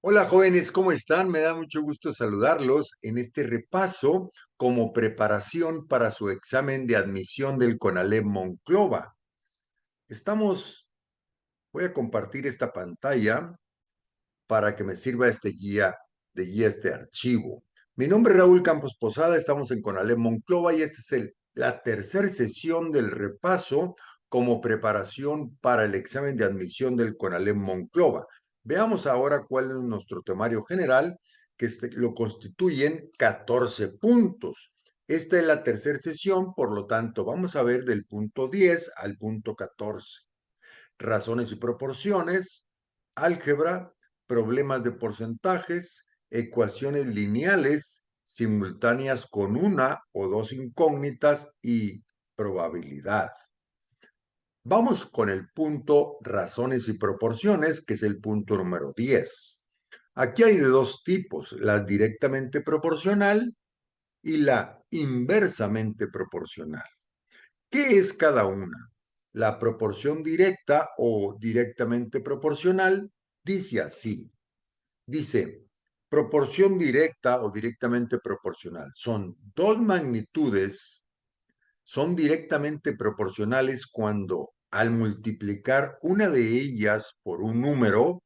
Hola jóvenes, ¿cómo están? Me da mucho gusto saludarlos en este repaso como preparación para su examen de admisión del CONALEP Monclova. Voy a compartir esta pantalla para que me sirva este archivo. Mi nombre es Raúl Campos Posada, estamos en CONALEP Monclova y esta es la tercera sesión del repaso como preparación para el examen de admisión del CONALEP Monclova. Veamos ahora cuál es nuestro temario general, que lo constituyen 14 puntos. Esta es la tercera sesión, por lo tanto, vamos a ver del punto 10 al punto 14. Razones y proporciones, álgebra, problemas de porcentajes, ecuaciones lineales simultáneas con una o dos incógnitas y probabilidad. Vamos con el punto razones y proporciones, que es el punto número 10. Aquí hay de dos tipos, la directamente proporcional y la inversamente proporcional. ¿Qué es cada una? La proporción directa o directamente proporcional dice así. Dice, proporción directa o directamente proporcional. Son dos magnitudes, son directamente proporcionales cuando al multiplicar una de ellas por un número,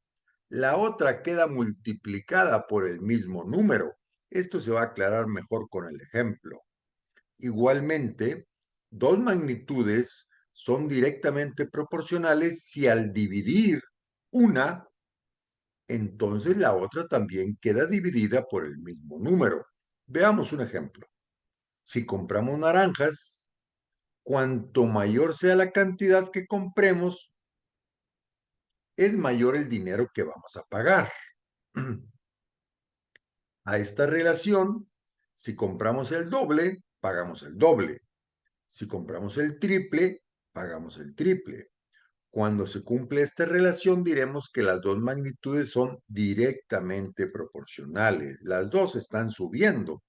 la otra queda multiplicada por el mismo número. Esto se va a aclarar mejor con el ejemplo. Igualmente, dos magnitudes son directamente proporcionales si al dividir una, entonces la otra también queda dividida por el mismo número. Veamos un ejemplo. Si compramos naranjas, cuanto mayor sea la cantidad que compremos, es mayor el dinero que vamos a pagar. A esta relación, si compramos el doble, pagamos el doble. Si compramos el triple, pagamos el triple. Cuando se cumple esta relación, diremos que las dos magnitudes son directamente proporcionales. Las dos están subiendo.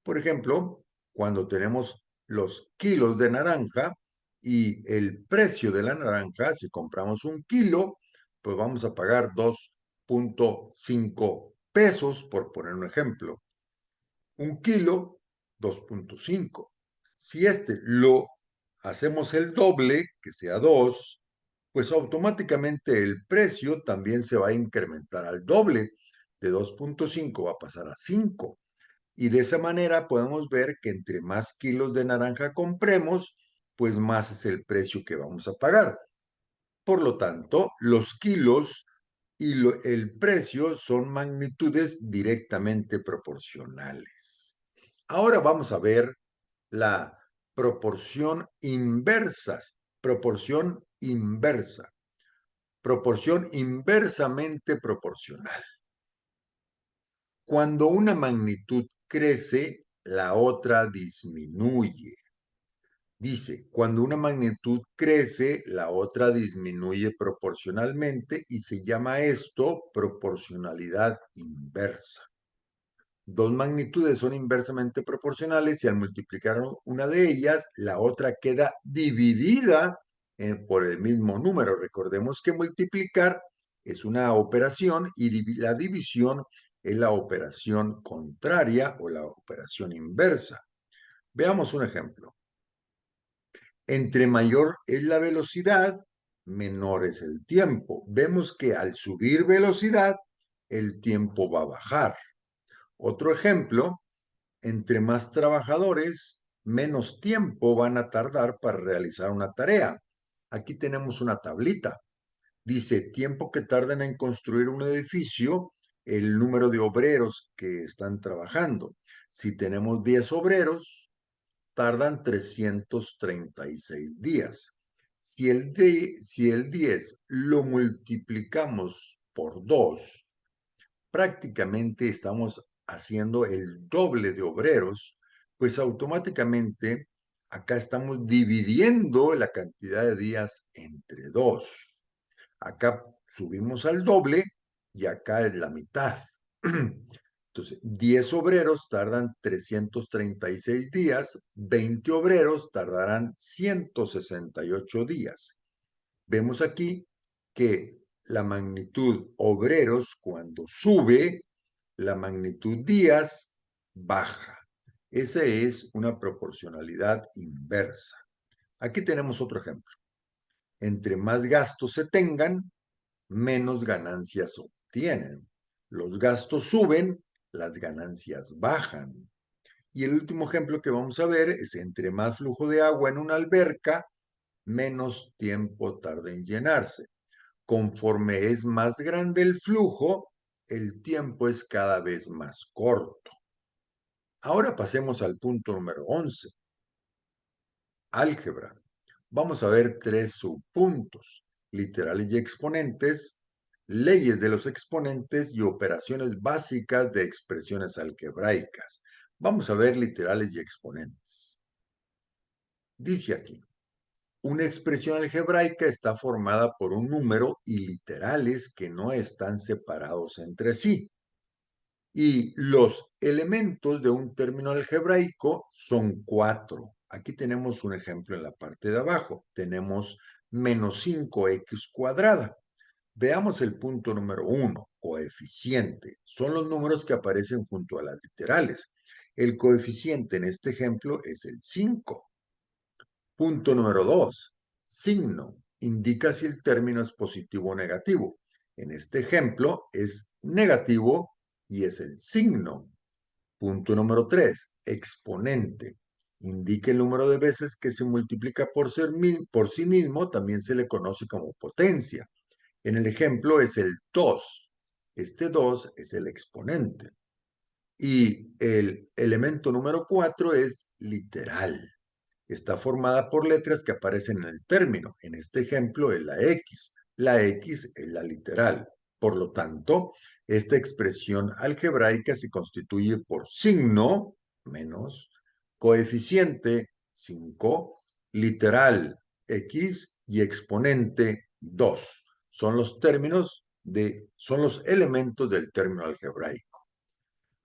Por ejemplo, cuando tenemos los kilos de naranja y el precio de la naranja, si compramos un kilo, pues vamos a pagar 2.5 pesos, por poner un ejemplo. Un kilo, 2.5. Si lo hacemos el doble, que sea 2, pues automáticamente el precio también se va a incrementar al doble. De 2.5 va a pasar a 5. Y de esa manera podemos ver que entre más kilos de naranja compremos, pues más es el precio que vamos a pagar. Por lo tanto, los kilos y el precio son magnitudes directamente proporcionales. Ahora vamos a ver la proporción inversa, proporción inversa, proporción inversamente proporcional. Cuando una magnitud crece, la otra disminuye. Dice, cuando una magnitud crece, la otra disminuye proporcionalmente y se llama esto proporcionalidad inversa. Dos magnitudes son inversamente proporcionales y al multiplicar una de ellas, la otra queda dividida por el mismo número. Recordemos que multiplicar es una operación y la división es la operación contraria o la operación inversa. Veamos un ejemplo. Entre mayor es la velocidad, menor es el tiempo. Vemos que al subir velocidad, el tiempo va a bajar. Otro ejemplo, entre más trabajadores, menos tiempo van a tardar para realizar una tarea. Aquí tenemos una tablita. Dice, tiempo que tardan en construir un edificio, el número de obreros que están trabajando. Si tenemos 10 obreros, tardan 336 días. Si el 10 lo multiplicamos por 2, prácticamente estamos haciendo el doble de obreros, pues automáticamente acá estamos dividiendo la cantidad de días entre 2. Acá subimos al doble y acá es la mitad. Entonces, 10 obreros tardan 336 días, 20 obreros tardarán 168 días. Vemos aquí que la magnitud obreros cuando sube, la magnitud días baja. Esa es una proporcionalidad inversa. Aquí tenemos otro ejemplo. Entre más gastos se tengan, menos ganancias obtienen. Los gastos suben, las ganancias bajan. Y el último ejemplo que vamos a ver es entre más flujo de agua en una alberca, menos tiempo tarda en llenarse. Conforme es más grande el flujo, el tiempo es cada vez más corto. Ahora pasemos al punto número 11. Álgebra. Vamos a ver 3 subpuntos: literales y exponentes, leyes de los exponentes y operaciones básicas de expresiones algebraicas. Vamos a ver literales y exponentes. Dice aquí: una expresión algebraica está formada por un número y literales que no están separados entre sí. Y los elementos de un término algebraico son 4. Aquí tenemos un ejemplo en la parte de abajo. Tenemos menos 5x cuadrada. Veamos el punto número 1, coeficiente. Son los números que aparecen junto a las literales. El coeficiente en este ejemplo es el 5. Punto número 2, signo. Indica si el término es positivo o negativo. En este ejemplo es negativo y es el signo. Punto número 3, exponente. Indica el número de veces que se multiplica por sí mismo, también se le conoce como potencia. En el ejemplo es el 2. Este 2 es el exponente. Y el elemento número 4 es literal. Está formada por letras que aparecen en el término. En este ejemplo es la X. La X es la literal. Por lo tanto, esta expresión algebraica se constituye por signo, menos, coeficiente, 5, literal, X, y exponente, 2. Son los elementos del término algebraico.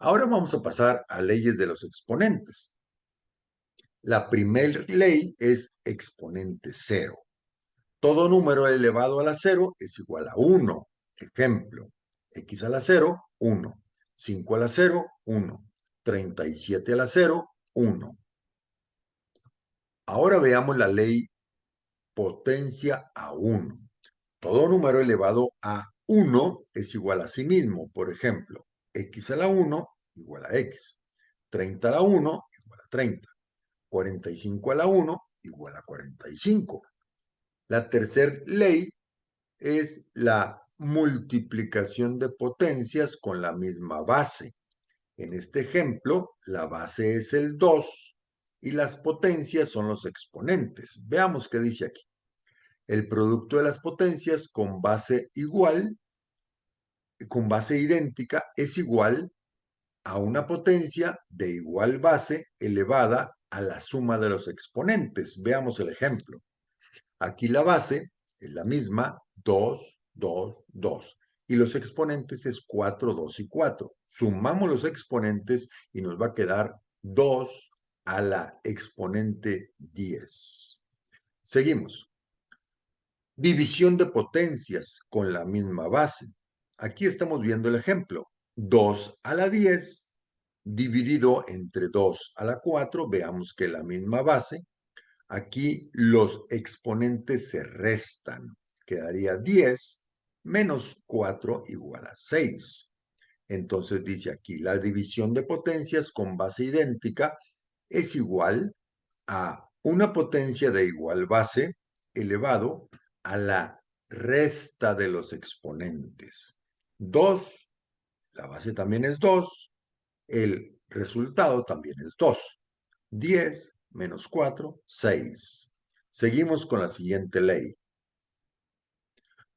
Ahora vamos a pasar a leyes de los exponentes. La primera ley es exponente cero. Todo número elevado a la cero es igual a 1. Ejemplo, x a la 0, 1. 5 a la 0, 1. 37 a la 0, 1. Ahora veamos la ley potencia a 1. Todo número elevado a 1 es igual a sí mismo. Por ejemplo, x a la 1 igual a x. 30 a la 1 igual a 30. 45 a la 1 igual a 45. La tercera ley es la multiplicación de potencias con la misma base. En este ejemplo, la base es el 2 y las potencias son los exponentes. Veamos qué dice aquí. El producto de las potencias con base idéntica, es igual a una potencia de igual base elevada a la suma de los exponentes. Veamos el ejemplo. Aquí la base es la misma, 2, 2, 2. Y los exponentes es 4, 2 y 4. Sumamos los exponentes y nos va a quedar 2 a la exponente 10. Seguimos. División de potencias con la misma base. Aquí estamos viendo el ejemplo. 2 a la 10 dividido entre 2 a la 4. Veamos que la misma base. Aquí los exponentes se restan. Quedaría 10 menos 4 igual a 6. Entonces dice aquí, la división de potencias con base idéntica es igual a una potencia de igual base elevado a la resta de los exponentes. 2, la base también es 2, el resultado también es 2. 10 menos 4, 6. Seguimos con la siguiente ley.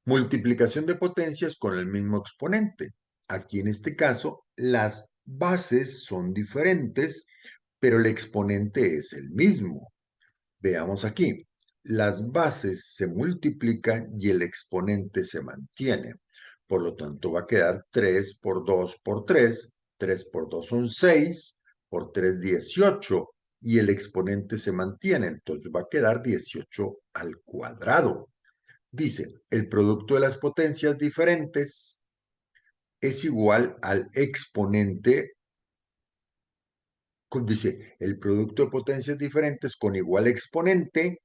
Multiplicación de potencias con el mismo exponente. Aquí en este caso, las bases son diferentes, pero el exponente es el mismo. Veamos aquí. Las bases se multiplican y el exponente se mantiene. Por lo tanto, va a quedar 3 por 2 por 3. 3 por 2 son 6. Por 3, 18. Y el exponente se mantiene. Entonces va a quedar 18 al cuadrado. Dice, el producto de las potencias diferentes es igual al exponente, dice, el producto de potencias diferentes con igual exponente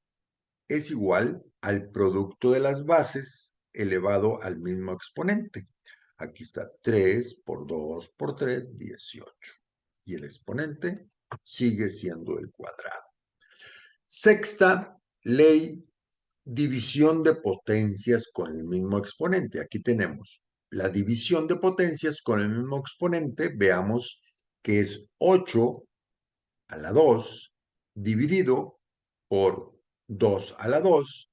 es igual al producto de las bases elevado al mismo exponente. Aquí está 3 por 2 por 3, 18. Y el exponente sigue siendo el cuadrado. Sexta ley, división de potencias con el mismo exponente. Aquí tenemos la división de potencias con el mismo exponente. Veamos que es 8 a la 2 dividido por 2 a la 2,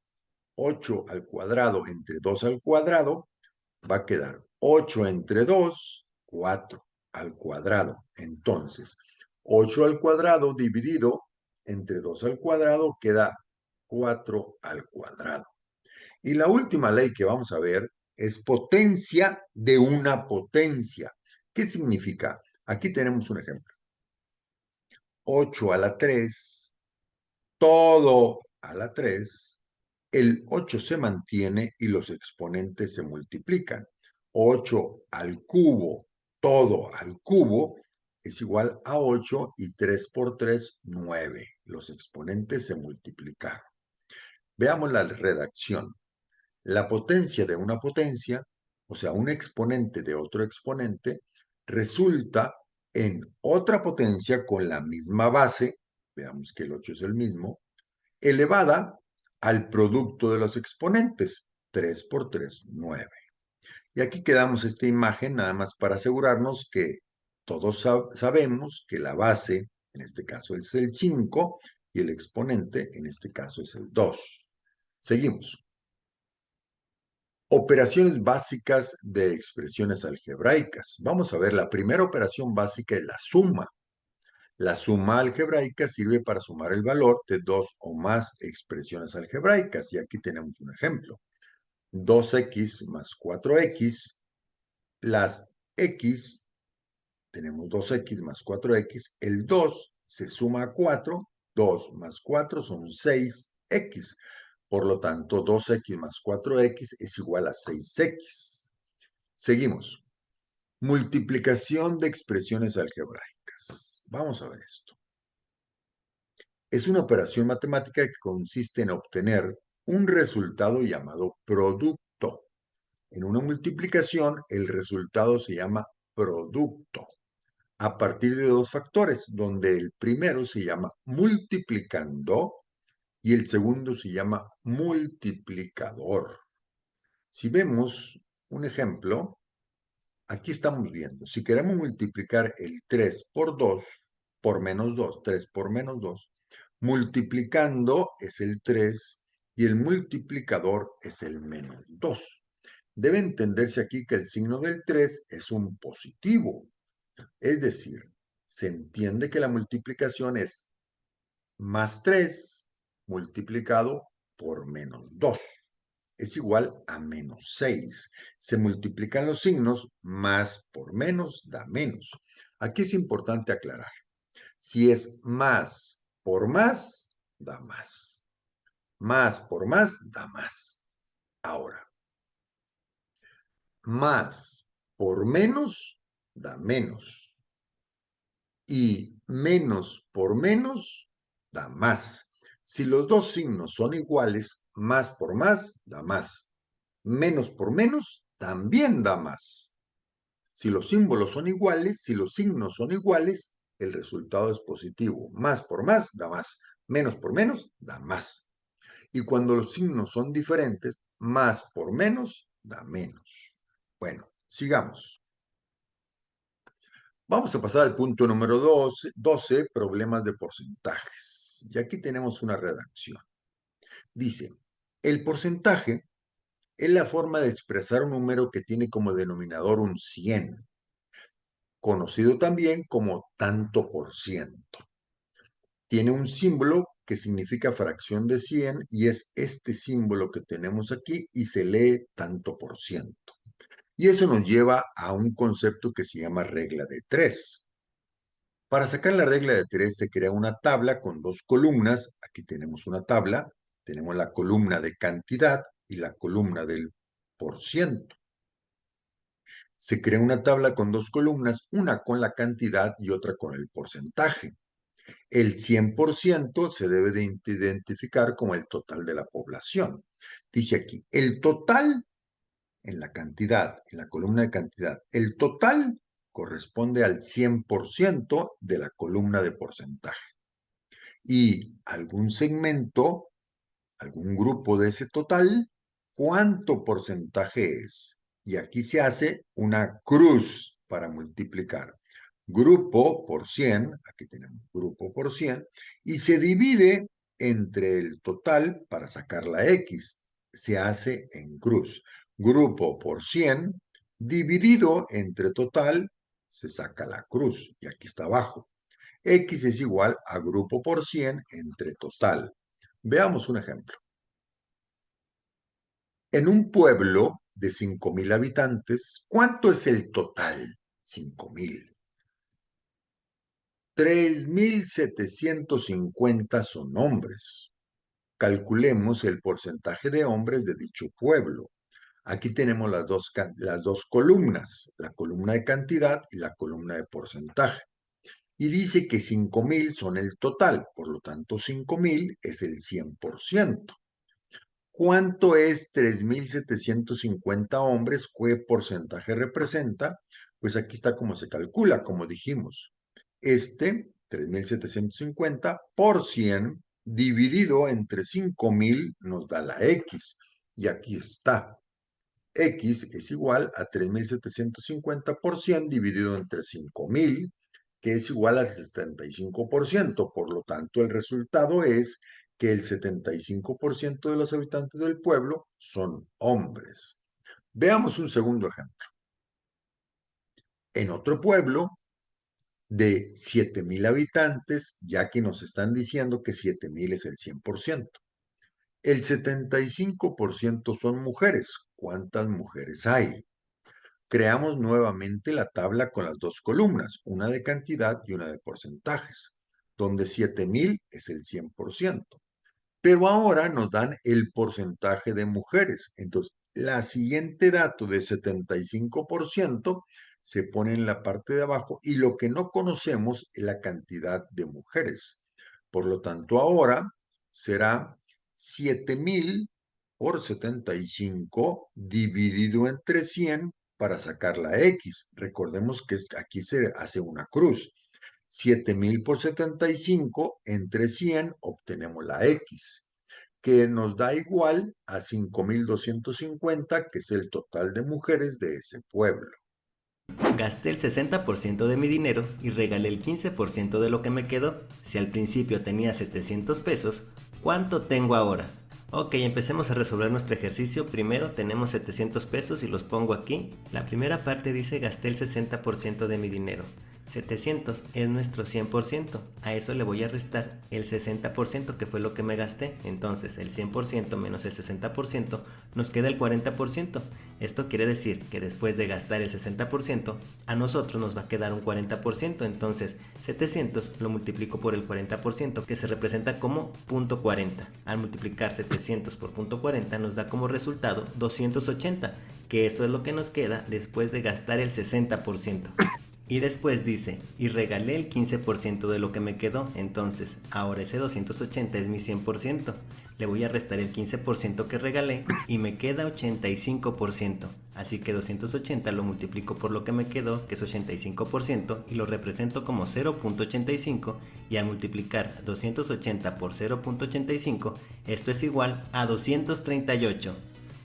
8 al cuadrado entre 2 al cuadrado, va a quedar 8 entre 2, 4 al cuadrado. Entonces, 8 al cuadrado dividido entre 2 al cuadrado queda 4 al cuadrado. Y la última ley que vamos a ver es potencia de una potencia. ¿Qué significa? Aquí tenemos un ejemplo. 8 a la 3, todo a la 3, el 8 se mantiene y los exponentes se multiplican. 8 al cubo, todo al cubo, es igual a 8 y 3 por 3, 9. Los exponentes se multiplicaron. Veamos la redacción. La potencia de una potencia, o sea, un exponente de otro exponente, resulta en otra potencia con la misma base, veamos que el 8 es el mismo, elevada al producto de los exponentes, 3 por 3, 9. Y aquí quedamos esta imagen nada más para asegurarnos que todos sabemos que la base, en este caso es el 5, y el exponente, en este caso es el 2. Seguimos. Operaciones básicas de expresiones algebraicas. Vamos a ver, la primera operación básica es la suma. La suma algebraica sirve para sumar el valor de dos o más expresiones algebraicas. Y aquí tenemos un ejemplo. 2x más 4x, las x, tenemos 2x más 4x, el 2 se suma a 4, 2 más 4 son 6x. Por lo tanto, 2x más 4x es igual a 6x. Seguimos. Multiplicación de expresiones algebraicas. Vamos a ver esto. Es una operación matemática que consiste en obtener un resultado llamado producto. En una multiplicación, el resultado se llama producto a partir de dos factores, donde el primero se llama multiplicando y el segundo se llama multiplicador. Si vemos un ejemplo, aquí estamos viendo, si queremos multiplicar el 3 por 2, por menos 2, 3 por menos 2, multiplicando es el 3 y el multiplicador es el menos 2. Debe entenderse aquí que el signo del 3 es un positivo, es decir, se entiende que la multiplicación es más 3 multiplicado por menos 2. Es igual a menos 6. Se multiplican los signos, más por menos da menos. Aquí es importante aclarar. Si es más por más, da más. Más por más, da más. Ahora, más por menos, da menos. Y menos por menos, da más. Si los dos signos son iguales, más por más, da más. Menos por menos, también da más. Si los símbolos son iguales, si los signos son iguales, el resultado es positivo. Más por más, da más. Menos por menos, da más. Y cuando los signos son diferentes, más por menos, da menos. Bueno, sigamos. Vamos a pasar al punto número 12, problemas de porcentajes. Y aquí tenemos una redacción. Dice, el porcentaje es la forma de expresar un número que tiene como denominador un 100, conocido también como tanto por ciento. Tiene un símbolo que significa fracción de 100 y es este símbolo que tenemos aquí y se lee tanto por ciento. Y eso nos lleva a un concepto que se llama regla de 3. Para sacar la regla de 3 se crea una tabla con dos columnas. Aquí tenemos una tabla, tenemos la columna de cantidad y la columna del por ciento. Se crea una tabla con dos columnas, una con la cantidad y otra con el porcentaje. El 100% se debe de identificar como el total de la población. Dice aquí, el total en la cantidad, en la columna de cantidad, el total corresponde al 100% de la columna de porcentaje. Y algún segmento, algún grupo de ese total, ¿cuánto porcentaje es? Y aquí se hace una cruz para multiplicar. Grupo por 100, aquí tenemos grupo por 100, y se divide entre el total para sacar la X. Se hace en cruz. Grupo por 100 dividido entre total, se saca la cruz, y aquí está abajo. X es igual a grupo por 100 entre total. Veamos un ejemplo. En un pueblo de 5,000 habitantes, ¿cuánto es el total? 5,000. 3,750 son hombres. Calculemos el porcentaje de hombres de dicho pueblo. Aquí tenemos las dos columnas, la columna de cantidad y la columna de porcentaje. Y dice que 5,000 son el total, por lo tanto 5,000 es el 100%. ¿Cuánto es 3,750 hombres? ¿Qué porcentaje representa? Pues aquí está como se calcula, como dijimos. 3,750 por 100 dividido entre 5,000 nos da la X. Y aquí está. X es igual a 3,750 por 100 dividido entre 5,000, que es igual al 75%. Por lo tanto, el resultado es que el 75% de los habitantes del pueblo son hombres. Veamos un segundo ejemplo. En otro pueblo de 7,000 habitantes, ya que nos están diciendo que 7,000 es el 100%. El 75% son mujeres. ¿Cuántas mujeres hay? Creamos nuevamente la tabla con las dos columnas, una de cantidad y una de porcentajes, donde 7,000 es el 100%. Pero ahora nos dan el porcentaje de mujeres. Entonces, la siguiente dato de 75% se pone en la parte de abajo y lo que no conocemos es la cantidad de mujeres. Por lo tanto, ahora será 7,000 por 75 dividido entre 100 para sacar la X. Recordemos que aquí se hace una cruz. 7,000 por 75 entre 100 obtenemos la X, que nos da igual a 5,250, que es el total de mujeres de ese pueblo. Gasté el 60% de mi dinero y regalé el 15% de lo que me quedó. Si al principio tenía 700 pesos, ¿cuánto tengo ahora? Ok, empecemos a resolver nuestro ejercicio. Primero tenemos 700 pesos y los pongo aquí. La primera parte dice gasté el 60% de mi dinero. 700 es nuestro 100%. A eso le voy a restar el 60% que fue lo que me gasté. Entonces el 100% menos el 60% nos queda el 40%. Esto quiere decir que después de gastar el 60%, a nosotros nos va a quedar un 40%. Entonces 700 lo multiplico por el 40%, que se representa como punto 40. Al multiplicar 700 por punto 40 nos da como resultado 280, que eso es lo que nos queda después de gastar el 60%. Y después dice, y regalé el 15% de lo que me quedó, entonces ahora ese 280 es mi 100%. Le voy a restar el 15% que regalé y me queda 85%. Así que 280 lo multiplico por lo que me quedó, que es 85%, y lo represento como 0.85, y al multiplicar 280 por 0.85, esto es igual a 238.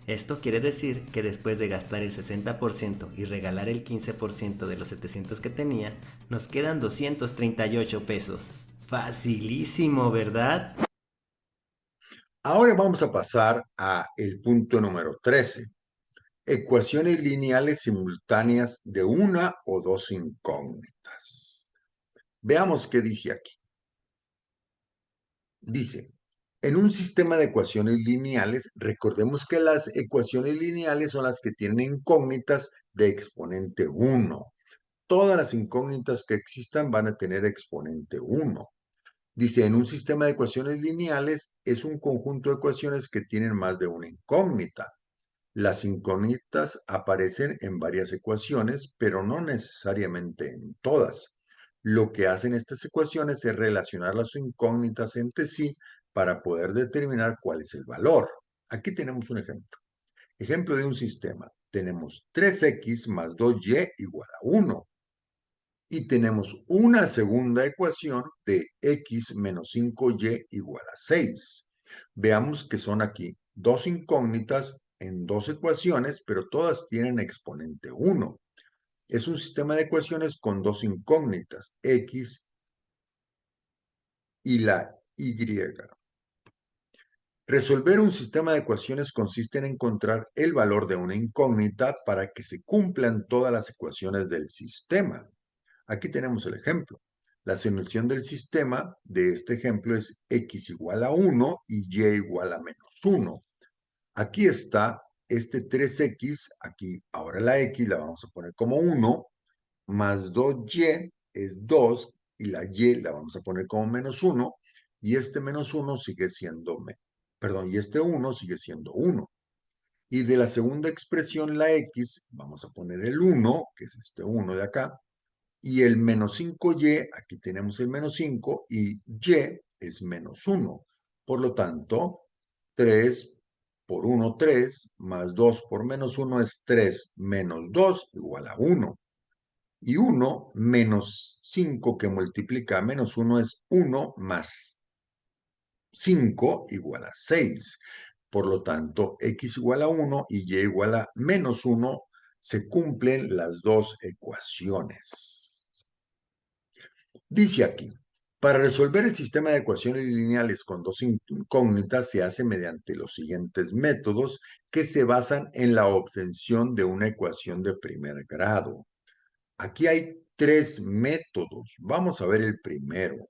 Esto quiere decir que después de gastar el 60% y regalar el 15% de los 700 que tenía, nos quedan 238 pesos. Facilísimo, ¿verdad? Ahora vamos a pasar a el punto número 13. Ecuaciones lineales simultáneas de una o dos incógnitas. Veamos qué dice aquí. Dice, en un sistema de ecuaciones lineales, recordemos que las ecuaciones lineales son las que tienen incógnitas de exponente 1. Todas las incógnitas que existan van a tener exponente 1. Dice, en un sistema de ecuaciones lineales es un conjunto de ecuaciones que tienen más de una incógnita. Las incógnitas aparecen en varias ecuaciones, pero no necesariamente en todas. Lo que hacen estas ecuaciones es relacionar las incógnitas entre sí para poder determinar cuál es el valor. Aquí tenemos un ejemplo. Ejemplo de un sistema. Tenemos 3x más 2y igual a 1. Y tenemos una segunda ecuación de x menos 5y igual a 6. Veamos que son aquí dos incógnitas en dos ecuaciones, pero todas tienen exponente 1. Es un sistema de ecuaciones con dos incógnitas, x y la y. Resolver un sistema de ecuaciones consiste en encontrar el valor de una incógnita para que se cumplan todas las ecuaciones del sistema. Aquí tenemos el ejemplo. La solución del sistema de este ejemplo es x igual a 1 y y igual a menos 1. Aquí está este 3x, aquí ahora la x la vamos a poner como 1, más 2y es 2 y la y la vamos a poner como menos 1 y este menos 1 sigue siendo, y este 1 sigue siendo 1. Y de la segunda expresión, la x, vamos a poner el 1, que es este 1 de acá, y el menos 5y, aquí tenemos el menos 5, y y es menos 1. Por lo tanto, 3 por 1, 3, más 2 por menos 1 es 3 menos 2 igual a 1. Y 1 menos 5 que multiplica a menos 1 es 1 más 5 igual a 6. Por lo tanto, x igual a 1 y y igual a menos 1 se cumplen las dos ecuaciones. Dice aquí, para resolver el sistema de ecuaciones lineales con dos incógnitas se hace mediante los siguientes métodos que se basan en la obtención de una ecuación de primer grado. Aquí hay tres métodos. Vamos a ver el primero.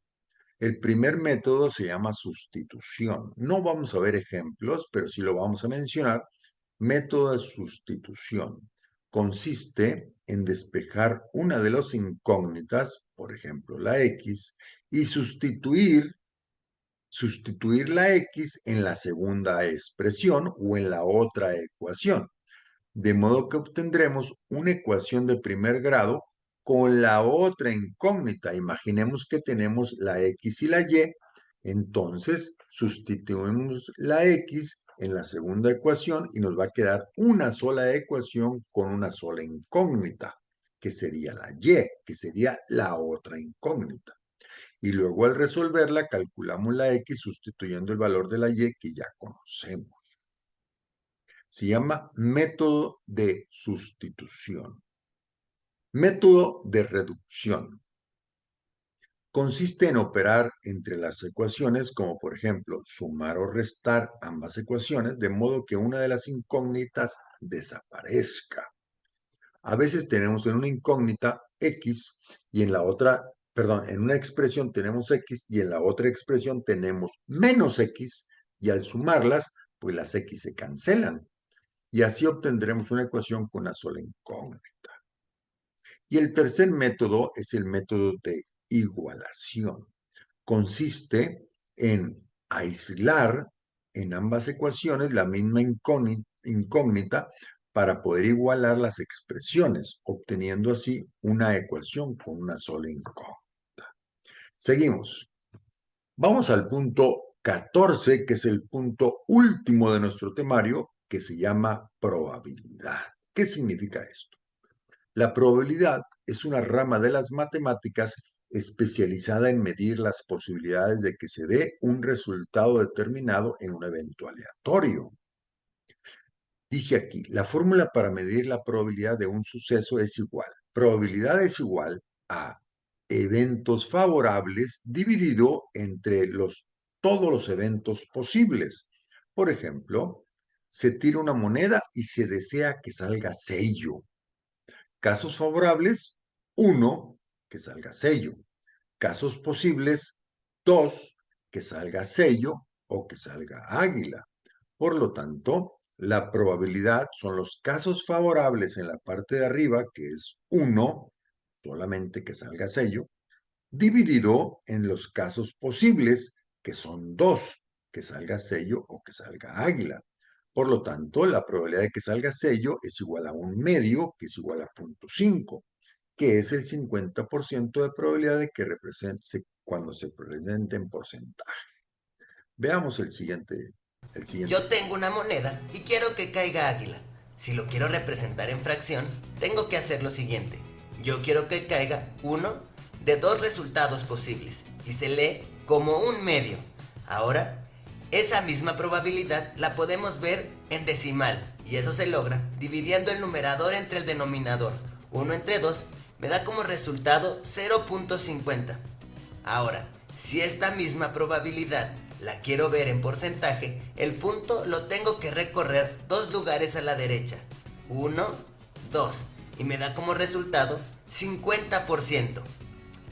El primer método se llama sustitución. No vamos a ver ejemplos, pero sí lo vamos a mencionar. Método de sustitución. Consiste en despejar una de las incógnitas, por ejemplo la x, y sustituir la x en la segunda expresión o en la otra ecuación, de modo que obtendremos una ecuación de primer grado con la otra incógnita. Imaginemos que tenemos la x y la y, entonces sustituimos la x en la segunda ecuación y nos va a quedar una sola ecuación con una sola incógnita, que sería la y, que sería la otra incógnita. Y luego al resolverla calculamos la x sustituyendo el valor de la y que ya conocemos. Se llama método de sustitución. Método de reducción. Consiste en operar entre las ecuaciones, como por ejemplo sumar o restar ambas ecuaciones, de modo que una de las incógnitas desaparezca. A veces tenemos en una incógnita x y en la otra, en una expresión tenemos x y en la otra expresión tenemos menos x y al sumarlas, pues las x se cancelan. Y así obtendremos una ecuación con una sola incógnita. Y el tercer método es el método de igualación. Consiste en aislar en ambas ecuaciones la misma incógnita para poder igualar las expresiones, obteniendo así una ecuación con una sola incógnita. Seguimos. Vamos al punto 14, que es el punto último de nuestro temario, que se llama probabilidad. ¿Qué significa esto? La probabilidad es una rama de las matemáticas especializada en medir las posibilidades de que se dé un resultado determinado en un evento aleatorio. Dice aquí, la fórmula para medir la probabilidad de un suceso es igual. Probabilidad es igual a eventos favorables dividido entre todos los eventos posibles. Por ejemplo, se tira una moneda y se desea que salga sello. Casos favorables, 1, que salga sello. Casos posibles, 2, que salga sello o que salga águila. Por lo tanto, la probabilidad son los casos favorables en la parte de arriba, que es 1, solamente que salga sello, dividido en los casos posibles, que son dos, que salga sello o que salga águila. Por lo tanto, la probabilidad de que salga sello es igual a un medio, que es igual a 0.5, que es el 50% de probabilidad de que represente cuando se presente en porcentaje. Veamos el Yo siguiente tengo ejemplo. una moneda y quiero que caiga águila. Si lo quiero representar en fracción, tengo que hacer lo siguiente. Yo quiero que caiga uno de dos resultados posibles y se lee como un medio. Ahora, esa misma probabilidad la podemos ver en decimal y eso se logra dividiendo el numerador entre el denominador. 1 entre 2 me da como resultado 0.50. Ahora, si esta misma probabilidad la quiero ver en porcentaje, el punto lo tengo que recorrer dos lugares a la derecha. 1, 2. Y me da como resultado 50%.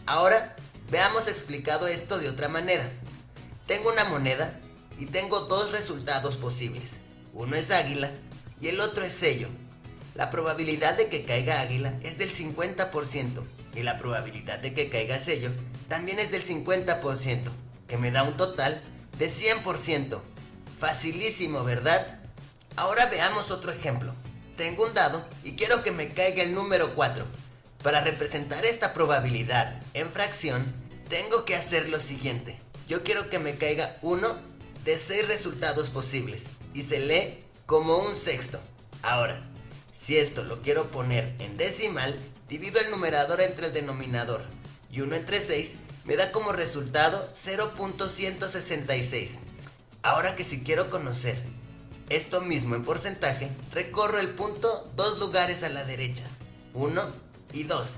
Ahora, veamos explicado esto de otra manera. Tengo una moneda y tengo dos resultados posibles. Uno es águila y el otro es sello. La probabilidad de que caiga águila es del 50% y la probabilidad de que caiga sello también es del 50%, que me da un total de 100%. Facilísimo, ¿verdad? Ahora veamos otro ejemplo. Tengo un dado y quiero que me caiga el número 4. Para representar esta probabilidad en fracción, tengo que hacer lo siguiente. Yo quiero que me caiga uno de 6 resultados posibles y se lee como un sexto. Ahora, si esto lo quiero poner en decimal, divido el numerador entre el denominador y 1 entre 6 me da como resultado 0.166. Ahora que si quiero conocer esto mismo en porcentaje, recorro el punto dos lugares a la derecha, 1 y 2,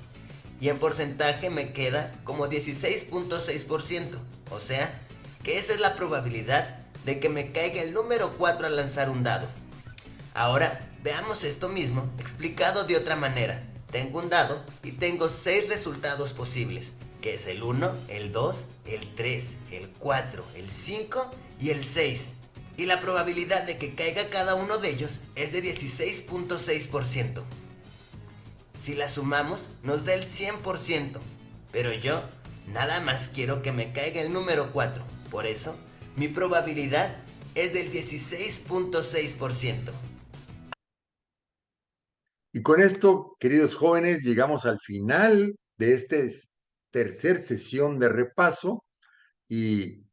y en porcentaje me queda como 16.6%, o sea que esa es la probabilidad de que me caiga el número 4 al lanzar un dado. Ahora veamos esto mismo explicado de otra manera. Tengo un dado y tengo 6 resultados posibles, que es el 1, el 2, el 3, el 4, el 5 y el 6. Y la probabilidad de que caiga cada uno de ellos es de 16.6%. Si la sumamos nos da el 100%, pero yo nada más quiero que me caiga el número 4. Por eso mi probabilidad es del 16.6%. Y con esto, queridos jóvenes, llegamos al final de esta tercer sesión de repaso y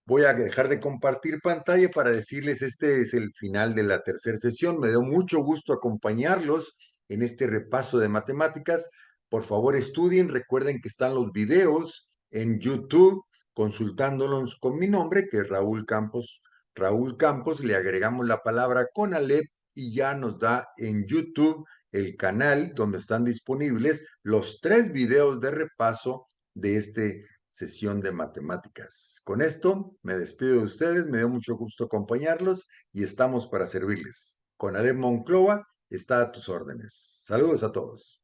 voy a dejar de compartir pantalla para decirles este es el final de la tercera sesión. Me dio mucho gusto acompañarlos en este repaso de matemáticas. Por favor, estudien. Recuerden que están los videos en YouTube consultándolos con mi nombre, que es Raúl Campos. Raúl Campos, le agregamos la palabra CONALEP y ya nos da en YouTube el canal donde están disponibles los 3 videos de repaso de este sesión de matemáticas. Con esto me despido de ustedes, me dio mucho gusto acompañarlos y estamos para servirles. Con Alem Monclova está a tus órdenes. Saludos a todos.